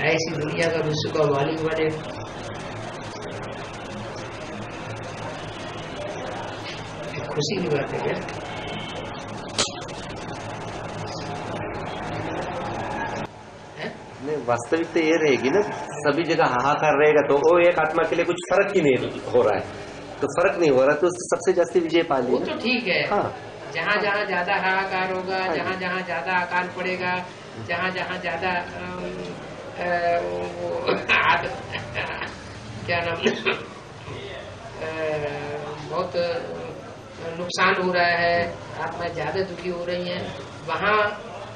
ऐसी दुनिया का विश्व का मालिक बने। खुशी की बात है क्या? वास्तविकता ये रहेगी ना, सभी जगह हाहाकार रहेगा तो वो एक आत्मा के लिए कुछ फर्क ही नहीं हो रहा है, तो फर्क नहीं हो रहा तो सबसे जास्ती विजय पा ली। वो तो ठीक है। हाँ, जहाँ जहाँ ज्यादा हाहाकार होगा, जहाँ जहाँ ज्यादा अकाल पड़ेगा, जहाँ जहाँ ज्यादा क्या नाम बहुत नुकसान हो रहा है, आत्मा ज्यादा दुखी हो रही है, वहाँ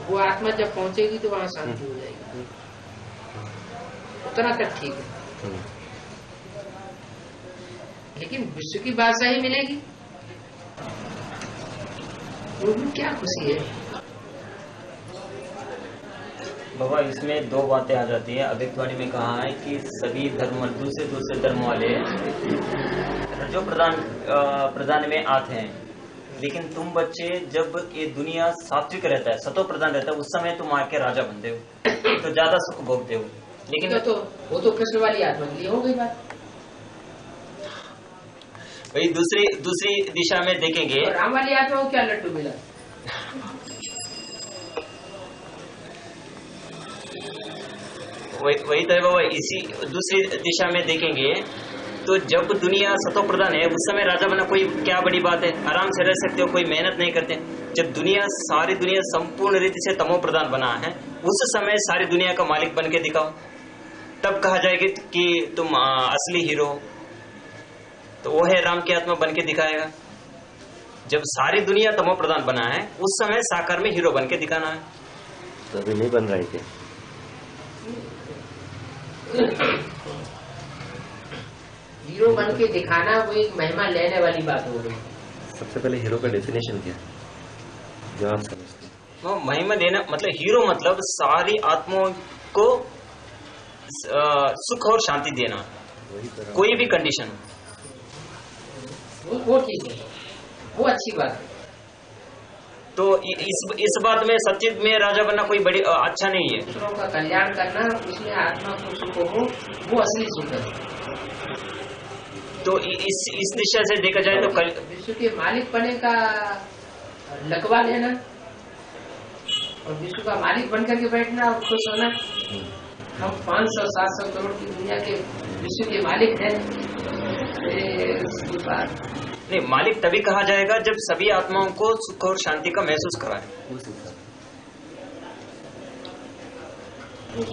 वो आत्मा जब पहुंचेगी तो वहाँ शांति हो जाएगी। उतना तक ठीक है, लेकिन विश्व की बादशाही मिलेगी वो भी क्या खुशी है। बाबा इसमें दो बातें आ जाती है। अव्यक्तवाणी में कहा है कि सभी धर्म दूसरे धर्म वाले रजो प्रधान में आते हैं, लेकिन तुम बच्चे जब ये दुनिया सात्विक रहता है, सतो प्रधान रहता है, उस समय तुम आके राजा बनते हो तो ज्यादा सुख भोगते हो। लेकिन वो तो कृष्ण वाली आत्मा के लिए हो गई बात। वही दूसरी दिशा में देखेंगे, राम वाली आत्मा को क्या लट्टू मिला? वही तो है बाबा। इसी दूसरी दिशा में देखेंगे तो जब दुनिया सतो प्रधान है उस समय राजा बनना कोई क्या बड़ी बात है, आराम से रह सकते हो, कोई मेहनत नहीं करते। जब सारी दुनिया संपूर्ण रीति से तमो प्रधान बना है उस समय सारी दुनिया का मालिक बन के दिखाओ, तब कहा जाएगा कि तुम असली हीरो। तो वो है राम की आत्मा बन के दिखाएगा। जब सारी दुनिया तमो प्रधान बना है उस समय साकार में हीरो बन के दिखाना है। तो अभी नहीं बन रहा है क्या? हीरो बन के दिखाना वो एक महिमा लेने वाली बात हो गई। सबसे पहले हीरो का डेफिनेशन क्या है जो आप समझते हैं? वो महिमा देना मतलब हीरो मतलब सारी आत्माओं को सुख और शांति देना, कोई भी कंडीशन। वो ठीक है, वो अच्छी बात है। तो इस बात में सचित में राजा बनना कोई बड़ी अच्छा नहीं है। दूसरों का कल्याण करना, उसमें आत्मा को सुख हो, वो असली सुख है। तो इस दिशा से देखा जाए तो विश्व के मालिक बने का लकवा लेना और विश्व का मालिक बनकर के बैठना और खुश होना। हम 500-700 करोड़ की दुनिया के विश्व के मालिक हैं। नहीं, मालिक तभी कहा जाएगा जब सभी आत्माओं को सुख और शांति का महसूस कराए।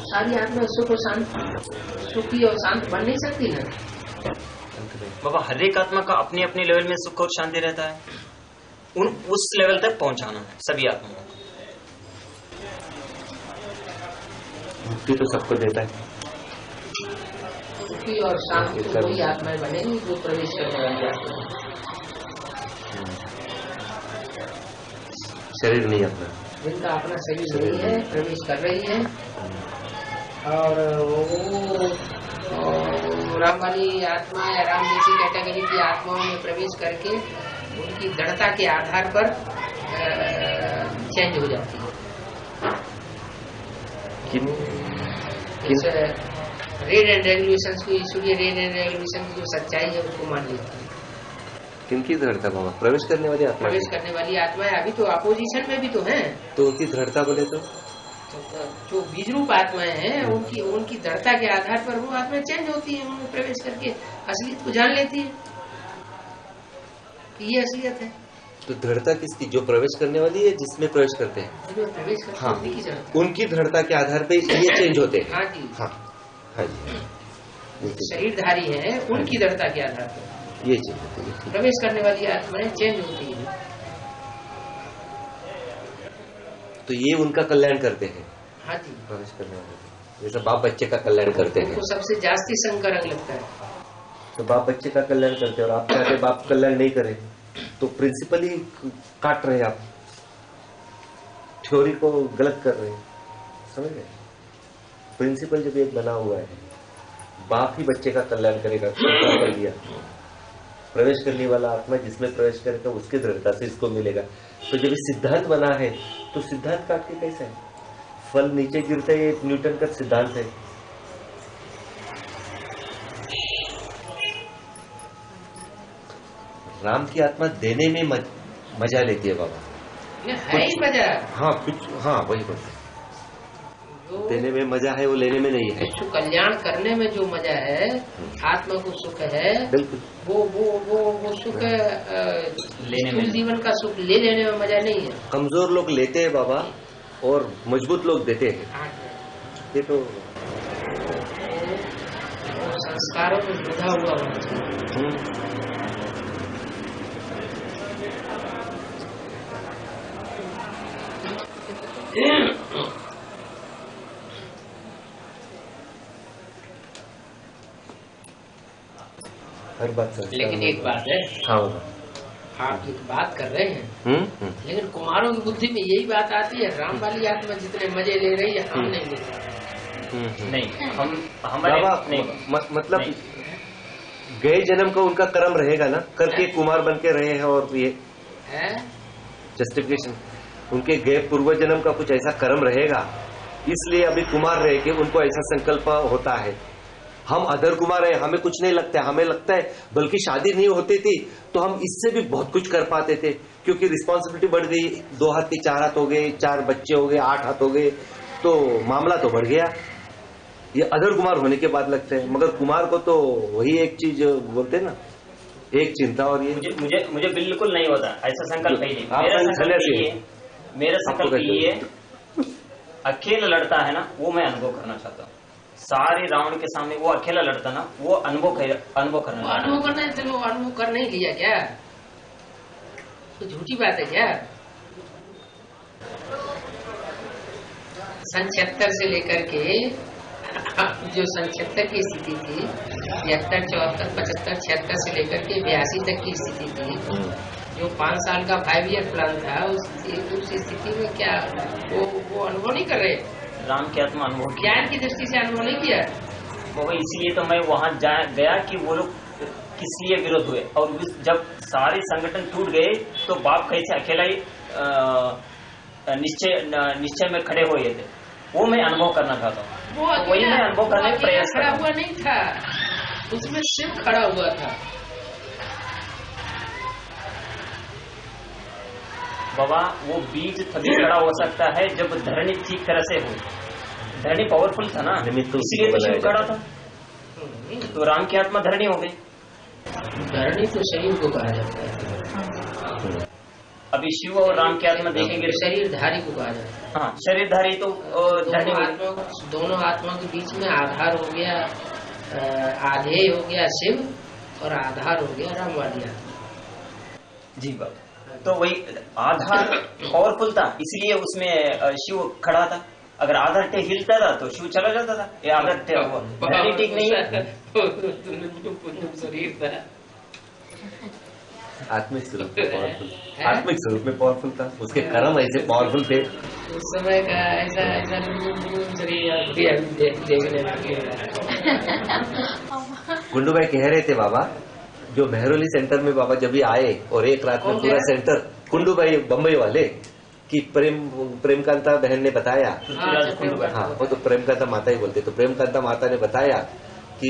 सारी आत्मा सुख और सुखी और शांत बन नहीं सकती ना बाबा। हर एक आत्मा का अपनी अपनी लेवल में सुख और शांति रहता है, उस लेवल तक पहुंचाना है सभी आत्माओं को। मुक्ति तो सबको देता है। सुखी और शांति तो वही आत्माएं बनेगी जो प्रवेश करने वाली आत्मा। शरीर नहीं अपना, जिनका अपना शरीर नहीं है, प्रवेश कर रही है। और वो राम वाली आत्मा या राम जैसी कैटेगरी की आत्माओं में प्रवेश करके उनकी दृढ़ता के आधार पर चेंज हो जाती है। रेड एंड रेगुलेशन की, सूर्य रेड एंड रेगुलेशन की जो सच्चाई है उसको मान लेती है। किनकी दृढ़ता बाबा? प्रवेश करने वाली आत्मा। प्रवेश करने वाली आत्मा है, अभी तो अपोजिशन में भी तो है। तो उनकी दृढ़ता बोले तो जो बीज रूप आत्माएं हैं उनकी दृढ़ता के आधार पर वो आत्माएं चेंज होती है, उनमें प्रवेश करके असलियत को जान लेती है कि ये असलियत है। तो दृढ़ता किसकी? जो प्रवेश करने वाली है, जिसमें प्रवेश करते हैं, प्रवेश करते हाँ, उनकी दृढ़ता के आधार पे ये चेंज होते हैं। हाँ जी, हाँ, हाँ जी। शरीरधारी है उनकी दृढ़ता के आधार पर ये चेंज होती है। प्रवेश करने वाली आत्माएं चेंज होती है। तो ये उनका कल्याण करते हैं। हाँ जी, प्रवेश करने वाले जैसे बाप बच्चे का कल्याण करते हैं। उनको सबसे जास्ती संग रंग लगता है। तो बाप बच्चे का कल्याण करते हैं और आप चाहते बाप कल्याण नहीं करें, तो प्रिंसिपली काट रहे हैं आप, थ्योरी को गलत कर रहे हैं। समझ गए? प्रिंसिपल जब एक बना हुआ है, बाप ही बच्चे का कल्याण करेगा, कर दिया। प्रवेश करने वाला आत्मा जिसमें प्रवेश करेगा उसकी दृढ़ता से इसको मिलेगा। तो जब सिद्धांत बना है तो सिद्धांत काट के कैसे है? फल नीचे गिरता है, न्यूटन का सिद्धांत है। राम की आत्मा देने में मजा लेती है बाबा। ये है ही मजा। हाँ कुछ, हाँ वही बोलते, देने में मजा है, वो लेने में नहीं है। विश्व कल्याण करने में जो मजा है, आत्मा को सुख है, बिल्कुल वो सुख लेने में, जीवन का सुख लेने में मजा नहीं है। कमजोर लोग लेते हैं बाबा और मजबूत लोग देते हैं। ये तो संस्कारों में जुड़ा हुआ होना चाहिए। हर बात सही। लेकिन एक बात है, हाँ आप एक बात कर रहे हैं, लेकिन कुमारों की बुद्धि में यही बात आती है, राम वाली आत्मा जितने मजे ले रही है हम नहीं ले रहे। नहीं, हम हमारे मतलब गए जन्म का उनका कर्म रहेगा ना, करके कुमार बन के रहे हैं, और ये जस्टिफिकेशन उनके गए पूर्व जन्म का कुछ ऐसा कर्म रहेगा, इसलिए अभी कुमार रहे कि उनको ऐसा संकल्प होता है। हम अधर कुमार है, हमें कुछ नहीं लगता है, हमें लगता है बल्कि शादी नहीं होती थी तो हम इससे भी बहुत कुछ कर पाते थे, क्योंकि रिस्पॉन्सिबिलिटी बढ़ गई, 2 हाथ के 4 हाथ हो गए, 4 बच्चे हो गए, 8 हाथ हो गए, तो मामला तो बढ़ गया। ये अधर कुमार होने के बाद लगता है, मगर कुमार को तो वही एक चीज बोलते ना, एक चिंता, और ये मुझे बिल्कुल नहीं होता ऐसा संकल्प ही नहीं। मेरा संकल्प ये अकेला लड़ता है ना, वो मैं अनुभव करना चाहता हूँ। सारे रावण के सामने वो अकेला लड़ता ना, वो अनुभव करना अनुभव कर नहीं लिया क्या? तो झूठी बात है क्या? सन 76 से लेकर के जो सन 76 की स्थिति थी, 73, 74, 75, 76 से लेकर के 82 तक की स्थिति थी, जो 5 साल का 5 ईयर प्लान था, उस स्थिति में क्या वो अनुभव नहीं कर रहे? राम की आत्मा अनुभव, ज्ञान की दृष्टि से अनुभव नहीं किया वो। इसलिए तो मैं वहां गया कि वो लोग किस लिए विरोध हुए, और जब सारे संगठन टूट गए तो बाप कैसे अकेला ही निश्चय में खड़े हुए थे, वो मैं अनुभव करना चाहता हूँ। तो वही मैं अनुभव करने का प्रयास खड़ा हुआ नहीं था, उसमें शिव खड़ा हुआ था। बाबा वो बीज तभी खड़ा हो सकता है जब धरनी ठीक तरह से हो। धरनी पावरफुल था ना, इसलिए तो शिव खड़ा था। तो राम की आत्मा धरनी हो गई। धरनी तो शरीर को कहा जाता है। अभी शिव और राम की आत्मा देखेंगे, शरीरधारी को कहा जाता है। हाँ, शरीरधारी तो दोनों आत्मा के बीच में आधार हो गया, आधेय हो गया शिव, और आधार हो गया राम वाली आत्मा। जी बाबा, तो वही आधार पावरफुल था, इसलिए उसमें शिव खड़ा था। अगर आधार टे हिलता था तो शिव चला जाता था। ये आधार टे धरनी ठीक नहीं है। शरीर था, आत्मिक स्वरूप में पावरफुल, आत्मिक स्वरूप में पावरफुल था, उसके कर्म ऐसे पावरफुल थे उस समय का। ऐसा देखने लगे। गुंडू भाई कह रहे थे बाबा, जो मेहरौली सेंटर में बाबा जब भी आए और एक रात में पूरा सेंटर, कुंडू भाई बम्बई वाले, कि प्रेमकांता बहन ने बताया, हाँ वो तो प्रेमकांता माता ही बोलते, तो प्रेमकांता माता ने बताया कि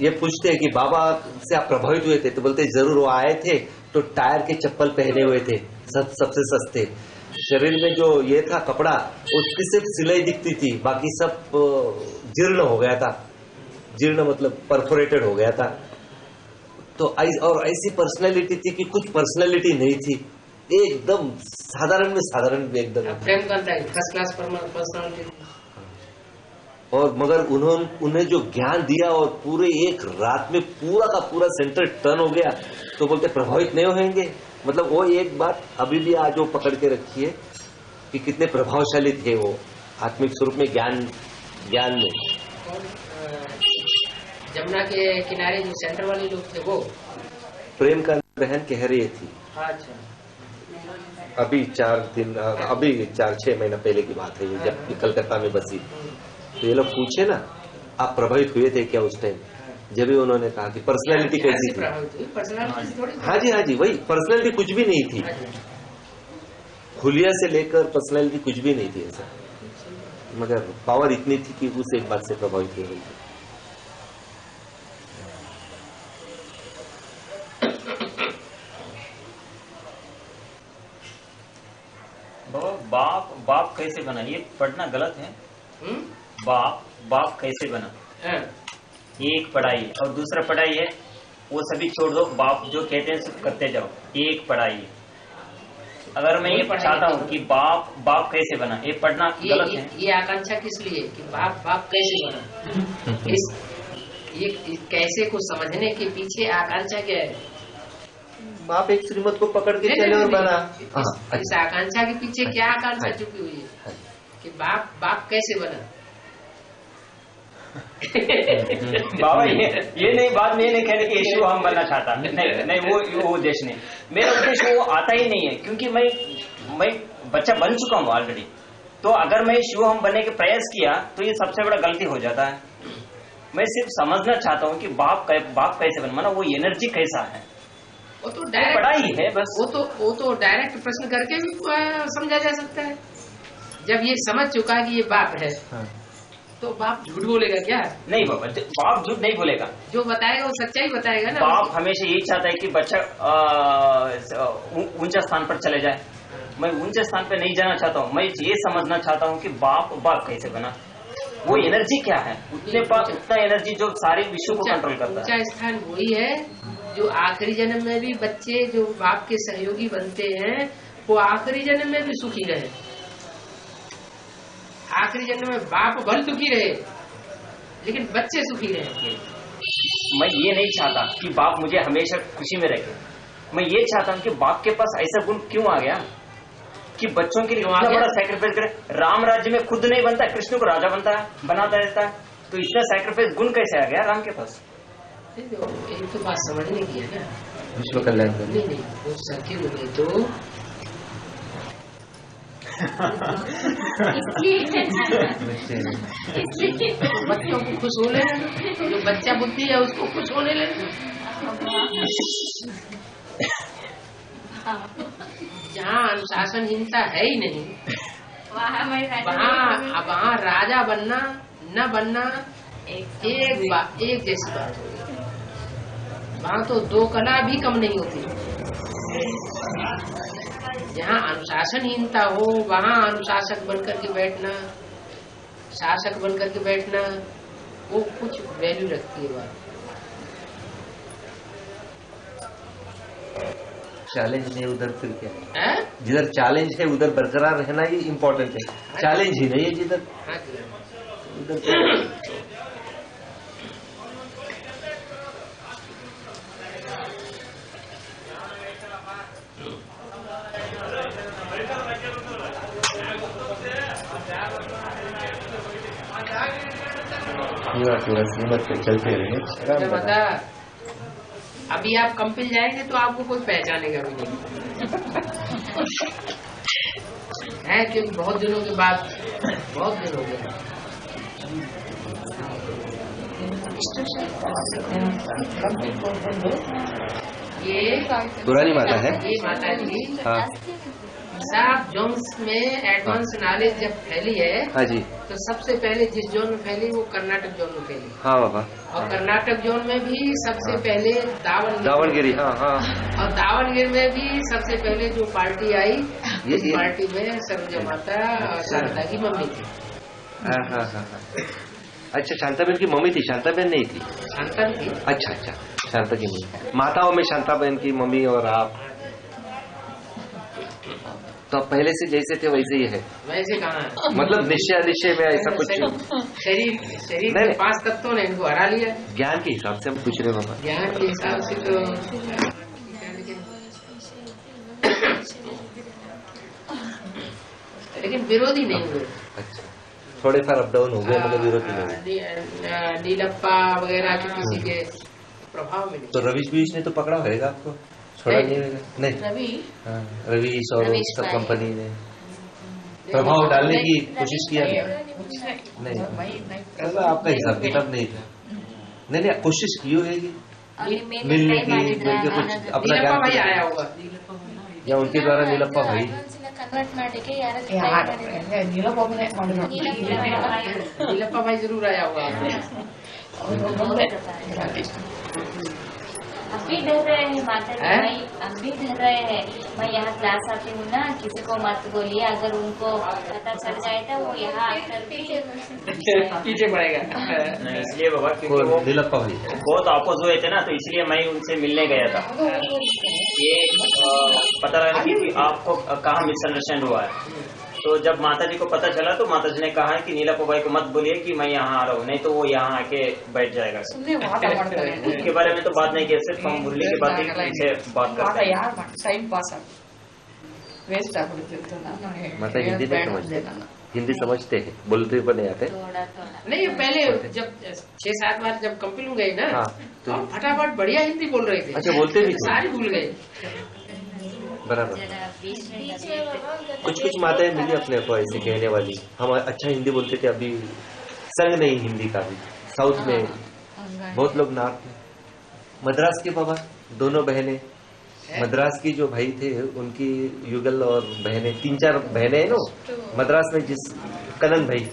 ये पूछते हैं कि बाबा से आप प्रभावित हुए थे, तो बोलते जरूर, वो आए थे तो टायर के चप्पल पहने हुए थे, सबसे सस्ते, शरीर में जो ये था कपड़ा उसकी सिर्फ सिलाई दिखती थी, बाकी सब जीर्ण हो गया था, जीर्ण मतलब परफोरेटेड हो गया था। तो और ऐसी पर्सनैलिटी थी कि कुछ पर्सनैलिटी नहीं थी, एकदम साधारण में साधारण भी एकदम फर्स्ट क्लास पर्सनैलिटी। और मगर उन्हें जो ज्ञान दिया और पूरे एक रात में पूरा का पूरा सेंटर टर्न हो गया, तो बोलते प्रभावित नहीं होंगे। मतलब वो एक बात अभी भी आज वो पकड़ के रखी है कि कितने प्रभावशाली थे वो आत्मिक स्वरूप में, ज्ञान में। जमुना के किनारे जो सेंटर वाले लोग थे वो प्रेम का बहन कह रही थी। अच्छा, अभी 4-6 महीना पहले की बात है, जब कलकत्ता में बसी, तो ये लोग पूछे ना, आप प्रभावित हुए थे क्या उस टाइम? जब भी उन्होंने कहा कि पर्सनैलिटी कैसी थी। हाँ जी, वही पर्सनैलिटी कुछ भी नहीं थी, हुलिया से लेकर पर्सनैलिटी कुछ भी नहीं थी ऐसा, मगर पावर इतनी थी कि उस एक बात से प्रभावित हो गई थी। कैसे बना, ये पढ़ना गलत है। हम्म? बाप कैसे बना, हाँ। ये एक पढ़ाई है। और दूसरा पढ़ाई है वो सभी छोड़ दो, बाप जो कहते हैं सिर्फ करते जाओ, ये एक पढ़ाई है। अगर मैं ये चाहता हूँ कि बाप कैसे बना, ये पढ़ना गलत है। ये आकांक्षा किस लिए कि बाप कैसे बना, ये कैसे को समझने के पीछे आकांक्षा क्या है? बाप एक श्रीमत को पकड़ के चले और बना। इस आकांक्षा के पीछे क्या आकांक्षा छुपी हुई है कि बाप कैसे बना? बाबा ये नहीं, बात में ये नहीं कहने कि यीशु हम बनना चाहता, नहीं वो उद्देश्य नहीं, मेरा उद्देश्य वो आता ही नहीं है, क्योंकि मैं बच्चा बन चुका हूँ ऑलरेडी। तो अगर मैं यीशु हम बनने के प्रयास किया तो ये सबसे बड़ा गलती हो जाता है। मैं सिर्फ समझना चाहता हूँ कि बाप कैसे बना, वो एनर्जी कैसा है, वो तो डायरेक्ट पढ़ाई है बस। वो तो डायरेक्ट प्रश्न करके भी समझा जा सकता है। जब ये समझ चुका कि ये बाप है, तो बाप झूठ बोलेगा क्या? नहीं बाबा, बाप झूठ नहीं बोलेगा, जो बताएगा वो सच्चाई बताएगा ना। बाप हमेशा यही चाहता है कि बच्चा ऊंचा स्थान पर चले जाए। मैं ऊंचे स्थान पर नहीं जाना चाहता हूँ, मैं ये समझना चाहता हूँ कि बाप कैसे बना, वो एनर्जी क्या है, उतना एनर्जी जो सारे विश्व को कंट्रोल करता है। ऊंचा स्थान वही है जो आखिरी जन्म में भी बच्चे जो बाप के सहयोगी बनते हैं वो आखिरी जन्म में भी सुखी रहे। आखिरी जन्म में बाप भले दुखी रहे लेकिन बच्चे सुखी रहे। मैं ये नहीं चाहता कि बाप मुझे हमेशा खुशी में रखे, मैं ये चाहता हूँ कि बाप के पास ऐसा गुण क्यों आ गया कि बच्चों के लिए इतना बड़ा सैक्रिफाइस करे। राम राज्य में खुद नहीं बनता, कृष्ण को राजा बनाता रहता है, तो इतना सैक्रिफाइस गुण कैसे आ गया राम के पास? एक तो बात समझने की है ना, विश्व कल्याण नहीं वो सके हुए तो बच्चों को खुश होने लगे, जो बच्चा बुद्धि है उसको खुश होने लगे। जहाँ अनुशासनहीनता है ही नहीं, वहाँ राजा बनना न बनना एक जैसी बात होगी। वहाँ तो दो कला भी कम नहीं होती। जहाँ अनुशासनहीनता हो वहाँ अनुशासक बनकर के बैठना, शासक बनकर के बैठना, वो कुछ वैल्यू रखती है बात। चैलेंज नहीं उधर फिर क्या है? जिधर चैलेंज है उधर बरकरार रहना ही इम्पोर्टेंट है। चैलेंज ही नहीं है जिधर उधर पूरा श्रीमत पे चलते रहे। अभी आप कंपिल जाएंगे तो आपको कोई पहचानेगा भी नहीं है, क्योंकि बहुत दिनों के बाद, बहुत दिन हो गए। ये पुरानी माता है, ये माता जी। हाँ। साफ जोन्स में एडवांस नॉलेज जब फैली है, हाँ जी, तो सबसे पहले जिस जोन में फैली वो कर्नाटक जोन में फैली। हाँ बाबा। और कर्नाटक जोन में भी सबसे पहले दावणगिरी। हाँ हाँ। और दावणगिरी में भी सबसे पहले जो पार्टी आई, इस पार्टी में सरोजा माता और शारदा की मम्मी थी। हाँ हाँ हाँ। अच्छा, शांताबेन की मम्मी थी, शांताबेन नहीं थी? शांता थी। अच्छा, शांता की मम्मी। माताओं में शांताबेन की मम्मी और आप तो पहले से जैसे थे वैसे ही है। वैसे कहाँ है? मतलब निश्चय में ऐसा कुछ शरीर में 5 तत्वों ने इनको हरा लिया। ज्ञान के हिसाब से हम पूछ रहे बाबा। ज्ञान के हिसाब से तो लेकिन विरोधी नहीं हुए। अच्छा, थोड़े फार अप डाउन हो गए, मतलब विरोधी नहीं। नीलप्पा वगैरह के किसी के प्रभाव में नहीं। तो रवीश बीच ने तो पकड़ा होगा आपको, छोड़ा नहीं होगा? नहीं, रवीश और उसका कंपनी ने प्रभाव डालने की कोशिश किया नहीं। ऐसा आपका हिसाब किताब नहीं था? नहीं, कोशिश की होगी मिलने की, मिलके कुछ अपना ज्ञान भाई आया होगा या उनके द्वारा नीलप्पा भाई नीलप्पा भाई जरूर आया होगा। अभी डर रहे हैं माता जी, हैं? मैं अभी डर रहे हैं। मैं यहाँ क्लास आती हूँ ना, किसी को मत बोलिए, अगर उनको पता चल जाए तो वो यहाँ आकर पीछे पड़ेगा। नहीं, इसलिए बाबा क्योंकि कौन? वो नीलप्पा भाई बहुत अपोज हुए थे ना, तो इसलिए मैं उनसे मिलने गया था। ये पता लगा कि आपको कहाँ मिसअंडरस्टैंड हुआ है। तो जब माता जी को पता चला तो माता जी ने कहा कि नीलप्पा भाई को मत बोलिए कि मैं यहाँ आ रहा हूँ, नहीं तो वो यहाँ आके बैठ जाएगा। उसके बारे में तो बात नहीं की, सिर्फ हम मुरली की बात ही बात करते हैं। ಯಾರು ಟೈಮ್ ಪಾಸ್ ವೇಸ್ಟ್ ಆಗ್ಬಿಡ್ತಿತ್ತು ನಾನು माता हिंदी नहीं समझते, हिंदी समझते हैं, बोलते पर नहीं आते। थोड़ा थोड़ा नहीं पहले जब 6-7 बार जब कंपनी गए ना, हाँ, तो फटाफट बढ़िया हिंदी बोल रहे थे। अच्छा, बोलते भी थे। सारी भूल गए। बराबर। जरा बीच में लगे। कुछ माताएं मिली अपने को ऐसे कहने वाली, हम अच्छा हिंदी बोलते थे, अभी संग नहीं हिंदी का भी। साउथ में बहुत लोग, नॉर्थ में, मद्रास के बाबा दोनों बहनें, मद्रास की जो भाई थे उनकी युगल और बहनें, 3-4 बहनें हैं नो मद्रास में, जिस कनन भाई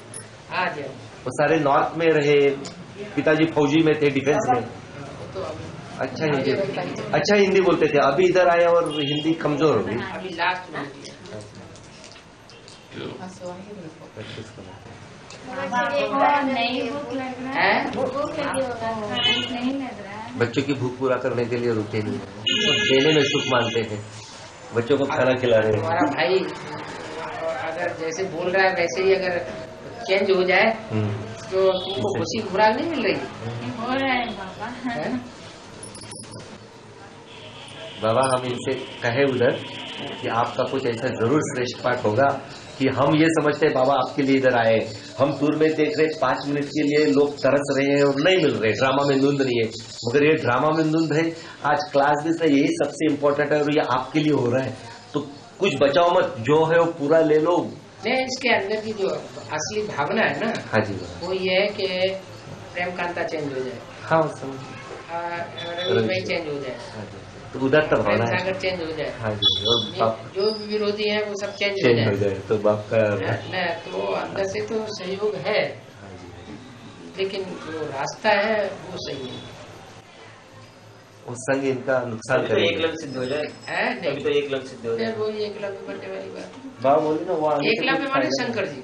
हाँ जी, वो सारे नॉर्थ में रहे, पिताजी फौजी में थे, डिफेंस में। तो अच्छा हिंदी बोलते थे, अभी इधर आए और हिंदी कमजोर हो गई। अभी लास्ट में नहीं भूख लग रहा है, है। भूख लगी होगा, नहीं लग रहा है। बच्चों की भूख पूरा करने के लिए रुके नहीं, तो देने में सुख मानते हैं, बच्चों को खाना खिला रहे हैं। हमारा भाई अगर जैसे बोल रहा है वैसे ही अगर चेंज हो जाए तो तुमको खुशी खुराक नहीं मिल रही हो रहा है बाबा। है? बाबा हम इनसे कहे उधर कि आपका कुछ ऐसा जरूर श्रेष्ठ पाठ होगा कि हम ये समझते हैं बाबा आपके लिए इधर आए, हम टूर में देख रहे 5 मिनट के लिए लोग तरस रहे हैं और नहीं मिल रहे, ड्रामा में धुंध नहीं है, मगर ये ड्रामा में धुंध है। आज क्लास भी से यही सबसे इम्पोर्टेंट है और ये आपके लिए हो रहा है, तो कुछ बचाओ मत, जो है वो पूरा ले लो। नहीं, इसके अंदर की जो असली भावना है ना, हाँ जी, वो ये है कि प्रेम कांता चेंज हो जाए, हाँ समझ, रवि भाई चेंज हो जाए, हाँ जी, तो उधर तक प्रेम भावना है। सागर चेंज हो जाए, हाँ जी, और बाप जो भी विरोधी है वो सब चेंज हो चेंज हो जाए। जाए तो बाप का। न तो अंदर से तो सहयोग है, हाँ जी, लेकिन जो रास्ता है वो सही है। उस संग इनका नुकसान तो एक करेगा। लग सिद्ध हो जाए, है तभी नहीं, तो एक लग सिद्ध हो फिर जाए। वही एकलव्य बनने वाली बात। बाबा बोली ना, वो आगे से एकलव्य कुछ माने फायदा शंकर जी,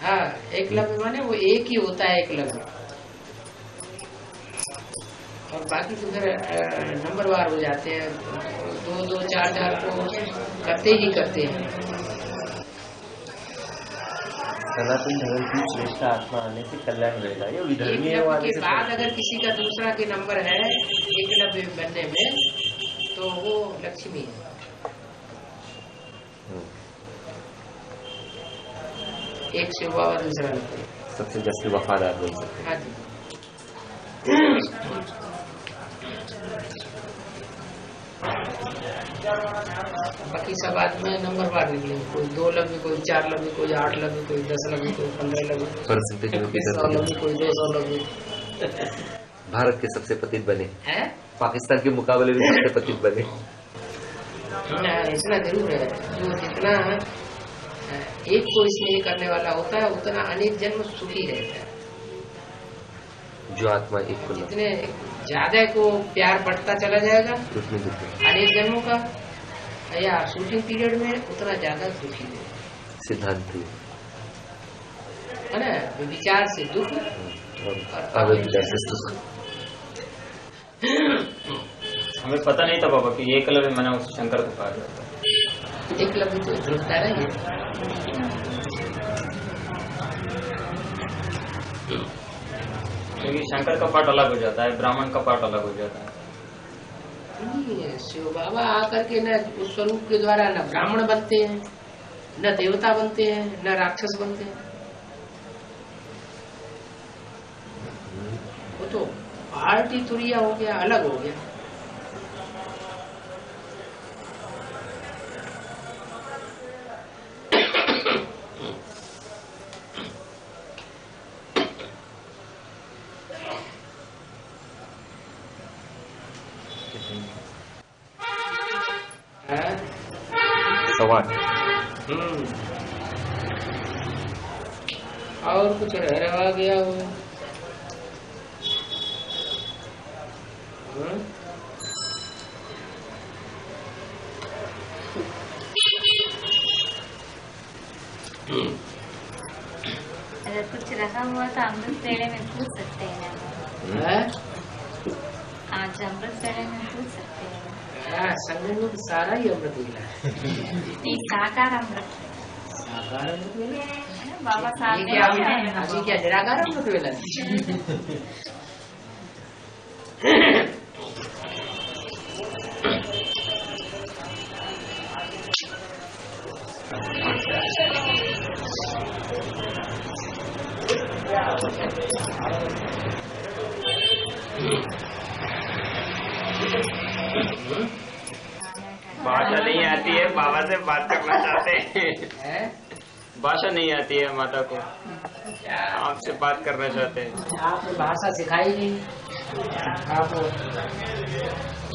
हाँ एकलव्य माने वो एक ही होता है एकलव्य, और बाकी तो फिर नंबरवार हो जाते हैं, 2-2, 4-4 को करते ही करते हैं। सनातन धर्म की श्रेष्ठ आत्मा आने से कल्याण रहेगा, ये विधर्मी है, वो एकलव्य आने के से बाद अगर किसी का दूसरा के नंबर है एकलव्य बनने में, तो वो लक्ष्मी है। एक से हुआ और दूसरा नंबर, सबसे जैसे वफादार बन सकते हाँ जी। बाकी सब आदमी नंबरवार निकले, कोई 2 लव्य, कोई 4 लव्य, कोई 8 लव्य, कोई 10 लव्य, कोई 15 लव्य, परसेंटेज में कोई 100 लव्य, कोई 200 लव्य भारत के सबसे पतित बने, है। पाकिस्तान के मुकाबले भी सबसे पतित बने। इतना जरूर है, जो जितना एक को स्नेह करने वाला होता है उतना अनेक जन्म सुखी रहता है। जो आत्मा एक को लगे, जितने ज्यादा को प्यार बढ़ता चला जाएगा उसमें दुख नहीं। अनेक जन्मों का, या शूटिंग पीरियड में उतना ज्यादा दुखी है, सिद्धांत है ना। विचार से दुख और अविचार से सुख। हमें पता नहीं था बाबा कि एकलव्य मैंने उस शंकर को कहा जाता है। एकलव्य तो ध्रुवता रही है। क्योंकि शंकर का पाठ अलग हो जाता है, ब्राह्मण का पाठ अलग हो जाता है। नहीं, शिव बाबा आकर के न उस स्वरूप के द्वारा न ब्राह्मण बनते हैं, न देवता बनते हैं, न राक्षस बनते हैं। वो तो पार्टी तुरिया हो गया, अलग हो गया। सवाल और कुछ रह गया हो अगर कुछ रखा हुआ तो अमृत पेड़े में पूछ सकते हैं ना। हैं? आज अमृत पेड़े में पूछ सकते हैं ना। संगम में तो सारा ही अमृत मिला है। नहीं, साकार अमृत। साकार अमृत मिला है? बाबा साथ ये में क्या है। अभी क्या निराकार अमृत मिला है? भाषा नहीं आती है, बाबा से बात करना चाहते हैं। हैं? भाषा नहीं आती है माता को, क्या आपसे बात करना चाहते हैं। आपने भाषा सिखाई नहीं, आप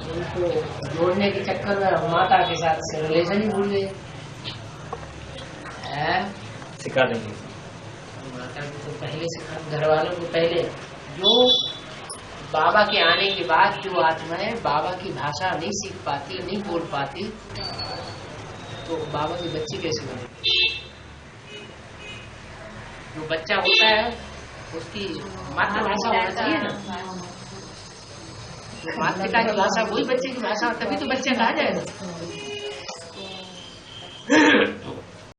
उनको जोड़ने के चक्कर में माता के साथ से रिलेशन ही भूल गए। सिखा देंगे। माता को तो पहले सिखा, घर वालों को पहले। जो बाबा के आने के बाद जो आत्माएं बाबा की भाषा नहीं सीख पाती, नहीं बोल पाती, तो बाबा की बच्ची कैसे बने? जो बच्चा होता है उसकी मातृभाषा होना चाहिए ना। जो माता पिता की भाषा वही बच्चे की भाषा, तभी तो बच्चा कहा जाएगा।